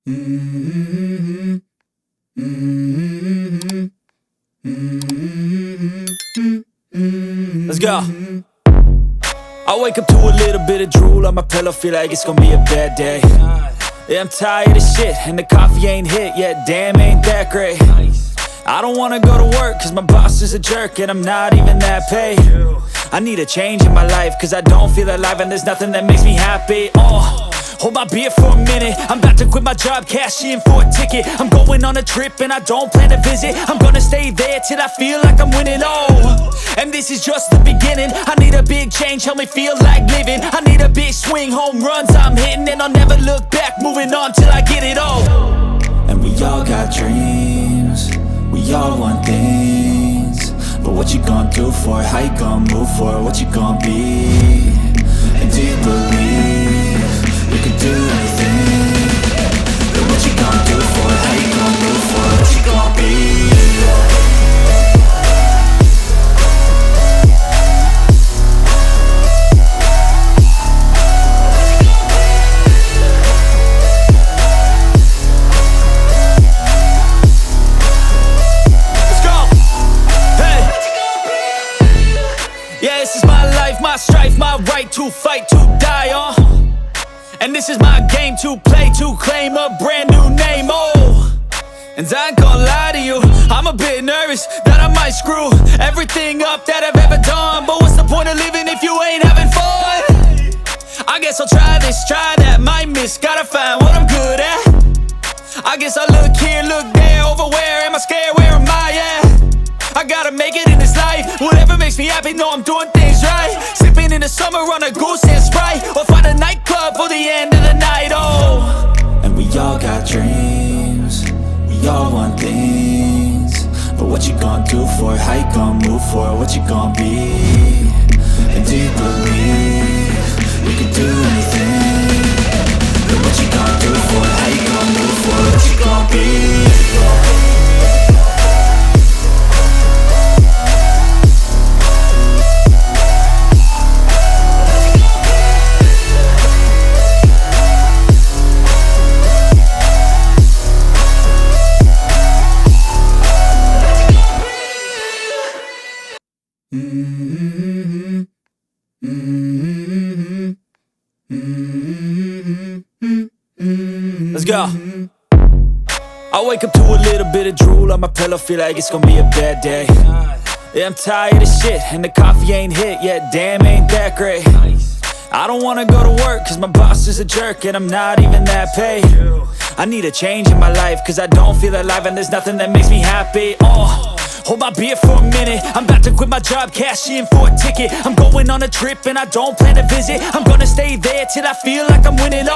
Let's go. I wake up to a little bit of drool on my pillow, feel like it's gonna be a bad day. Yeah, I'm tired of shit, and the coffee ain't hit yet, damn, ain't that great. I don't wanna go to work, cause my boss is a jerk, and I'm not even that paid. I need a change in my life, cause I don't feel alive, and there's nothing that makes me happy. Hold my beer for a minute, I'm about to quit my job, cash in for a ticket. I'm going on a trip and I don't plan to visit. I'm gonna stay there till I feel like I'm winning, and this is just the beginning. I need a big change, help me feel like living. I need a big swing, home runs I'm hitting, and I'll never look back, moving on till I get it all. And we all got dreams, we all want things, but what you gonna do for it? How you gonna move for it? What you gonna be? And do you believe you can do anything? But what you gonna do for it? How you gonna move for it? What you gonna be? Yeah, this is my life, my strife, my right to fight, to die on. And this is my game to play, to claim a brand new name, And I ain't gonna lie to you, I'm a bit nervous that I might screw everything up that I've ever done. But what's the point of living if you ain't having fun? I guess I'll try this, try that, might miss, gotta find what I'm good at. I guess I look here, look there, over where am I scared, where am I at? I gotta make it in this life, whatever makes me happy, know I'm doing things right. Sipping in the summer on a goose and Sprite, or find a nightclub for the end of the night, And we all got dreams, we all want things, but what you gonna do for it? How you gonna move for it? What you gonna be? And do you believe you can do anything? But what you gonna do for it? How you gonna move for it? What you gonna be? Let's go. I wake up to a little bit of drool on my pillow, feel like it's gonna be a bad day. Yeah, I'm tired of shit, and the coffee ain't hit yet, damn, ain't that great. I don't wanna go to work, cause my boss is a jerk, and I'm not even that paid. I need a change in my life, cause I don't feel alive, and there's nothing that makes me happy. Hold my beer for a minute, I'm about to quit my job, cash in for a ticket. I'm going on a trip and I don't plan to visit. I'm gonna stay there till I feel like I'm winning,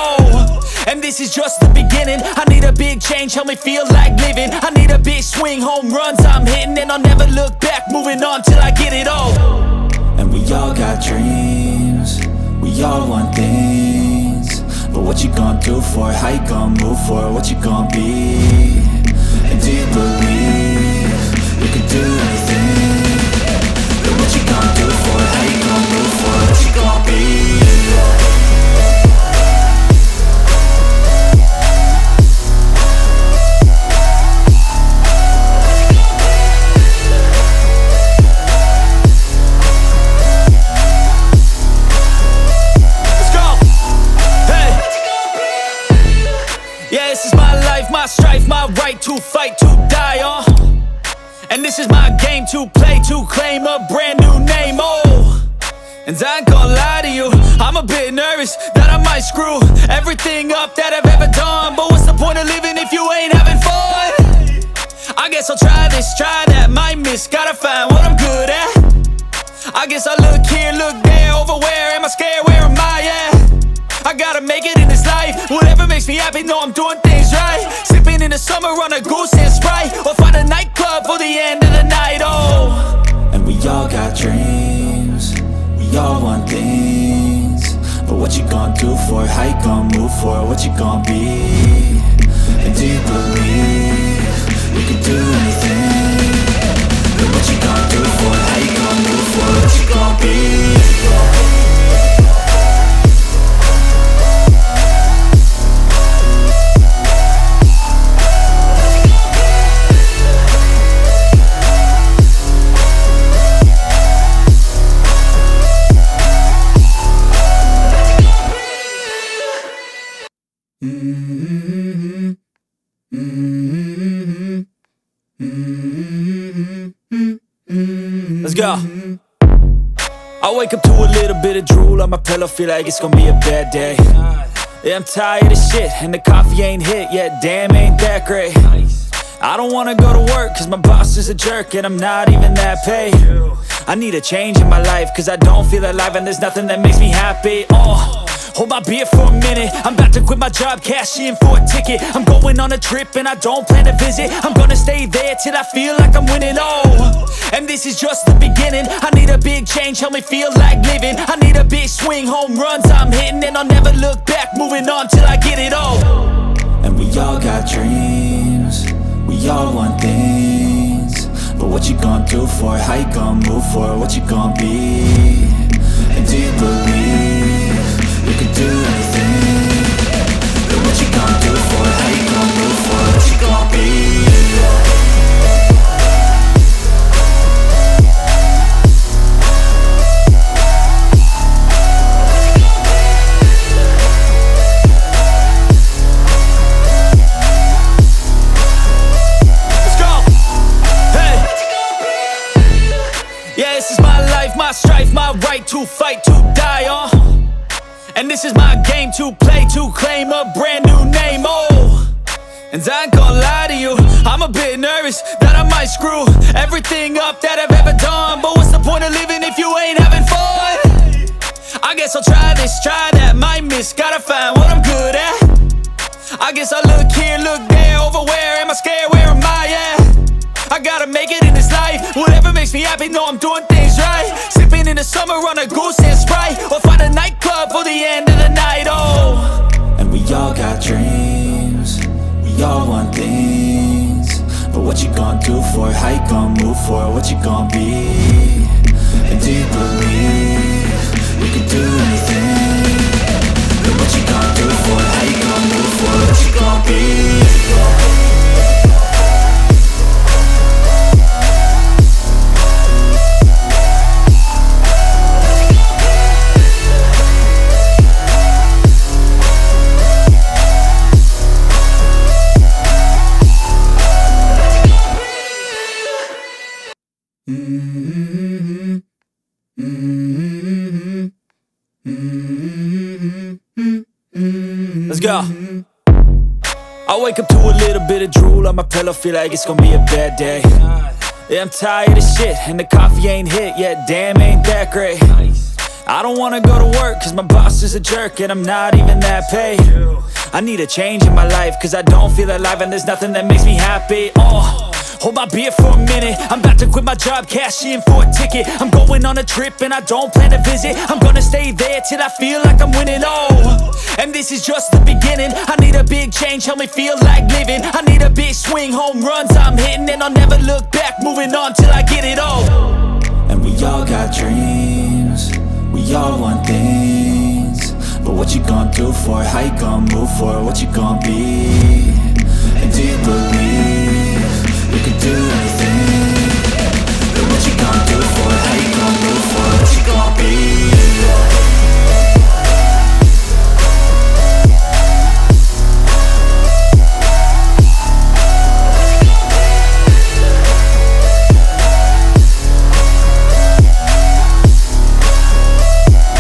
and this is just the beginning. I need a big change, help me feel like living. I need a big swing, home runs I'm hitting, and I'll never look back, moving on till I get it all. And we all got dreams, we all want things, but what you gonna do for it? How you gonna move for it? What you gonna be? And do you believe you can do anything? But what you gonna do for it? How you gonna move for it? What you gonna be? Let's go. Hey. Yeah, this is my life, my strife, my right to fight, to die on. And this is my game to play, to claim a brand new name, And I ain't gonna lie to you, I'm a bit nervous that I might screw everything up that I've ever done. But what's the point of living if you ain't having fun? I guess I'll try this, try that, might miss, gotta find what I'm good at. I guess I look here, look there, over where am I scared, where am I at? I gotta make it in this life, whatever makes me happy, know I'm doing things right. Sipping in the summer on a goose and Sprite, or find a nightclub for the end of the night, And we all got dreams, we all want things, but what you gonna do for it? How you gonna move for it? What you gonna be? And do you believe you can do anything? But what you gonna do for it? How you gonna move for it? What you gonna be? Let's go. I wake up to a little bit of drool on my pillow, feel like it's gonna be a bad day. Yeah, I'm tired of shit, and the coffee ain't hit yet, damn, ain't that great. I don't wanna go to work, cause my boss is a jerk, and I'm not even that paid. I need a change in my life, cause I don't feel alive, and there's nothing that makes me happy. Hold my beer for a minute, I'm about to quit my job, cash in for a ticket. I'm going on a trip and I don't plan to visit. I'm gonna stay there till I feel like I'm winning, and this is just the beginning. I need a big change, help me feel like living. I need a big swing, home runs I'm hitting, and I'll never look back, moving on till I get it all. And we all got dreams, we all want things, but what you gonna do for it? How you gonna move for it? What you gonna be? And do you believe you can do anything? But what you gonna do for it? How you gonna move for it? What you gonna be? Let's go! Hey! Yeah, this is my life, my strife, my right to fight, to die on. And this is my game to play, to claim a brand new name, And I ain't gonna lie to you, I'm a bit nervous that I might screw everything up that I've ever done. But what's the point of living if you ain't having fun? I guess I'll try this, try that, might miss, gotta find what I'm good at. I guess I look here, look there, over where am I scared, where am I at? I gotta make it in this life, whatever makes me happy, know I'm doing things right. Sipping in the summer on a goose and Sprite, or find a nightclub for the end of the night, And we all got dreams, we all want things, but what you gonna do for it? How you gonna move for it? What you gonna be? And do you believe you can do anything? But what you gonna do for it? How you gonna move for it? What you gonna be? Let's go. I wake up to a little bit of drool on my pillow, feel like it's gonna be a bad day. Yeah, I'm tired of shit, and the coffee ain't hit yet, damn, ain't that great. I don't wanna go to work, cause my boss is a jerk, and I'm not even that paid. I need a change in my life, cause I don't feel alive, and there's nothing that makes me happy. Hold my beer for a minute, I'm about to quit my job, cash in for a ticket. I'm going on a trip and I don't plan to visit. I'm gonna stay there till I feel like I'm winning, and this is just the beginning. I need a big change, help me feel like living. I need a big swing, home runs I'm hitting, and I'll never look back, moving on till I get it all. And we all got dreams, we all want things, but what you gonna do for it? How you gonna move for it? What you gonna be? And do you believe you can do anything? But what you gonna do for it? How you gonna move for it? What you gonna be?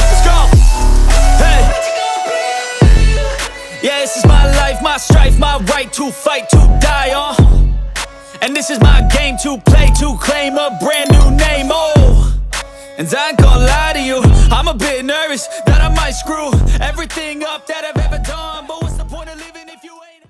Let's go! Hey! Yeah, this is my life, my strife, my right to fight, to die on. And this is my game to play, to claim a brand new name, And I ain't gonna lie to you, I'm a bit nervous that I might screw everything up that I've ever done. But